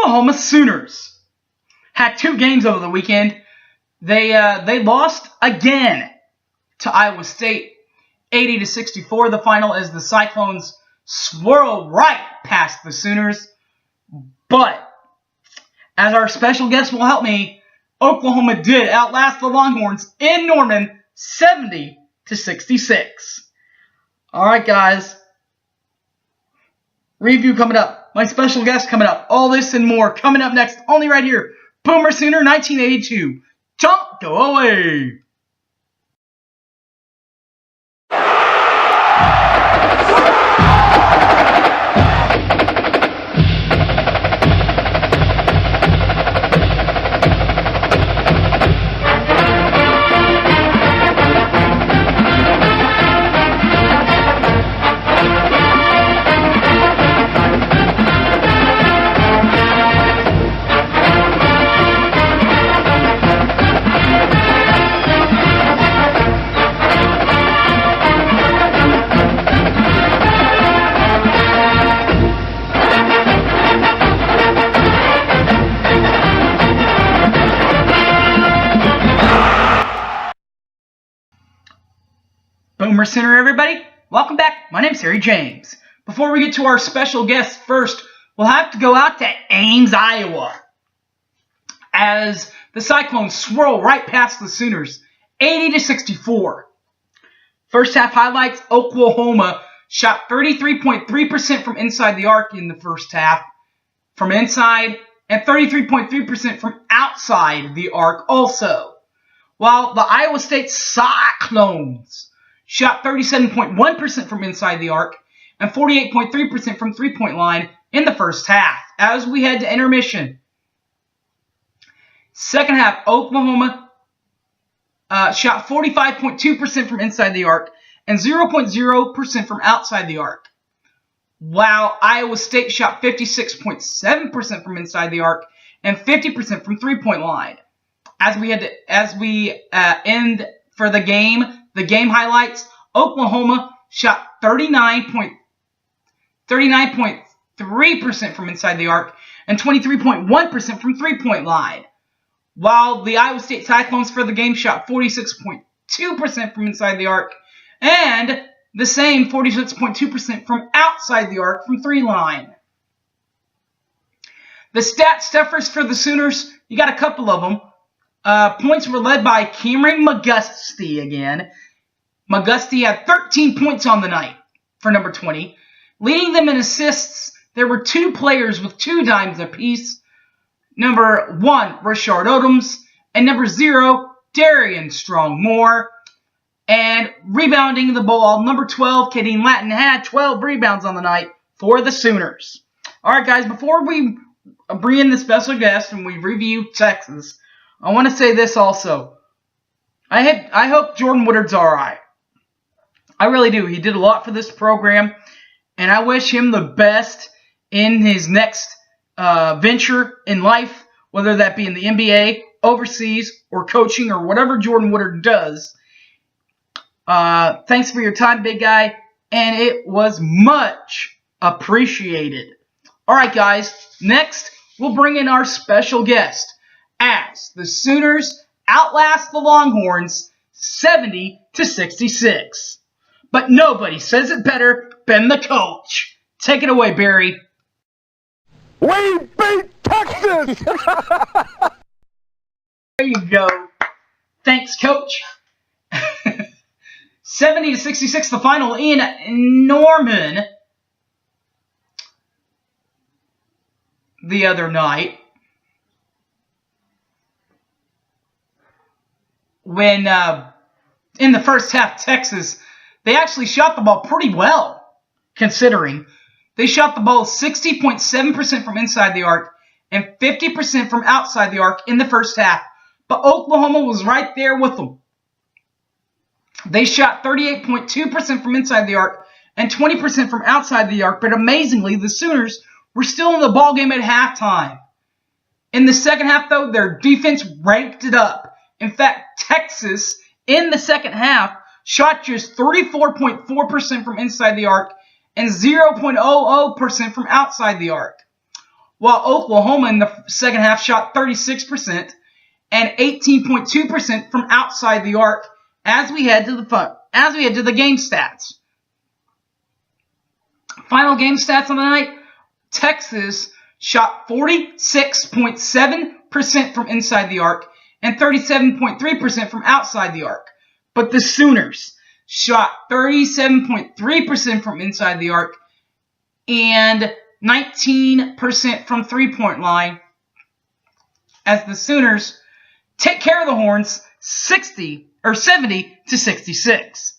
Oklahoma Sooners had 2 games over the weekend. They lost again to Iowa State, 80-64. The final as the Cyclones swirl right past the Sooners. But as our special guest will help me, Oklahoma did outlast the Longhorns in Norman, 70-66. All right, guys. Review coming up. My special guest coming up. All this and more coming up next. Only right here. Boomer Sooner 1982. Don't go away. Boomer Center, everybody. Welcome back. My name's Harry James. Before we get to our special guest first, we'll have to go out to Ames, Iowa, as the Cyclones swirl right past the Sooners, 80-64. First half highlights, Oklahoma shot 33.3% from inside the arc in the first half, from inside, and 33.3% from outside the arc also. While the Iowa State Cyclones shot 37.1% from inside the arc and 48.3% from three-point line in the first half as we head to intermission. Second half, Oklahoma shot 45.2% from inside the arc and 0.0% from outside the arc, while Iowa State shot 56.7% from inside the arc and 50% from three-point line. As we end for the game highlights, Oklahoma shot 39.3% from inside the arc and 23.1% from three-point line, while the Iowa State Cyclones for the game shot 46.2% from inside the arc and the same 46.2% from outside the arc from three line. The stat stuffers for the Sooners, you got a couple of them. Points were led by Cameron McGusty again. McGusty had 13 points on the night for number 20. Leading them in assists, there were 2 players with 2 dimes apiece. Number 1, Rashard Odoms, and number 0, Darian Strong-Moore. And rebounding the ball, number 12, Kadeen Latin, had 12 rebounds on the night for the Sooners. All right, guys, before we bring in the special guest and we review Texas, I want to say this also. I hope Jordan Woodard's all right. I really do. He did a lot for this program, and I wish him the best in his next venture in life, whether that be in the NBA, overseas, or coaching, or whatever Jordan Woodard does. Thanks for your time, big guy, and it was much appreciated. All right, guys, next we'll bring in our special guest as the Sooners outlast the Longhorns 70-66. But nobody says it better than the coach. Take it away, Barry. We beat Texas! There you go. Thanks, Coach. 70-66, the final in Norman the other night. When in the first half, Texas, they actually shot the ball pretty well, considering. They shot the ball 60.7% from inside the arc and 50% from outside the arc in the first half. But Oklahoma was right there with them. They shot 38.2% from inside the arc and 20% from outside the arc. But amazingly, the Sooners were still in the ballgame at halftime. In the second half, though, their defense ranked it up. In fact, Texas, in the second half, shot just 34.4% from inside the arc and 0.00% from outside the arc. while Oklahoma in the second half shot 36% and 18.2% from outside the arc as we head to the game stats. Final game stats on the night, Texas shot 46.7% from inside the arc and 37.3% from outside the arc. But the Sooners shot 37.3% from inside the arc and 19% from three-point line as the Sooners take care of the Horns 70-66.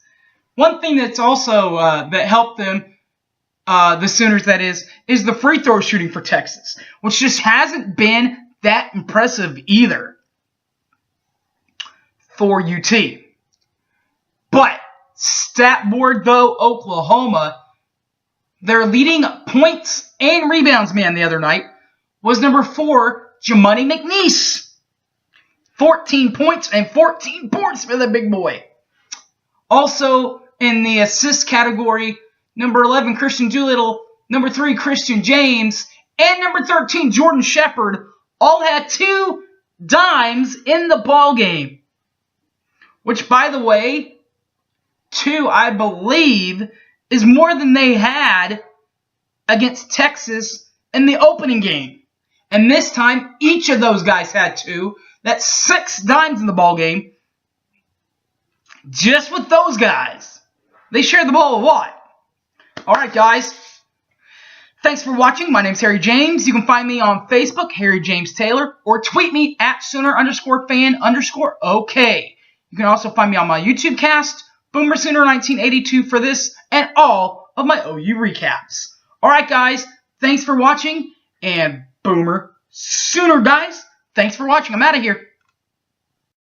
One thing that's also that helped them, the Sooners that is the free throw shooting for Texas, which just hasn't been that impressive either for UT. But stat board though, Oklahoma, their leading points and rebounds man the other night was number 4, Jamani McNeese. 14 points and 14 boards for the big boy. Also in the assist category, number 11, Christian Doolittle, number 3, Christian James, and number 13, Jordan Shepard, all had 2 dimes in the ball game. Which, by the way, 2, I believe, is more than they had against Texas in the opening game. And this time, each of those guys had 2. That's 6 dimes in the ball game. Just with those guys. They share the ball a lot. Alright, guys. Thanks for watching. My name's Harry James. You can find me on Facebook, Harry James Taylor, or tweet me at Sooner_fan_OK. You can also find me on my YouTube cast, Boomer Sooner 1982, for this and all of my OU recaps. Alright, guys. Thanks for watching. And Boomer Sooner, guys. Thanks for watching. I'm out of here.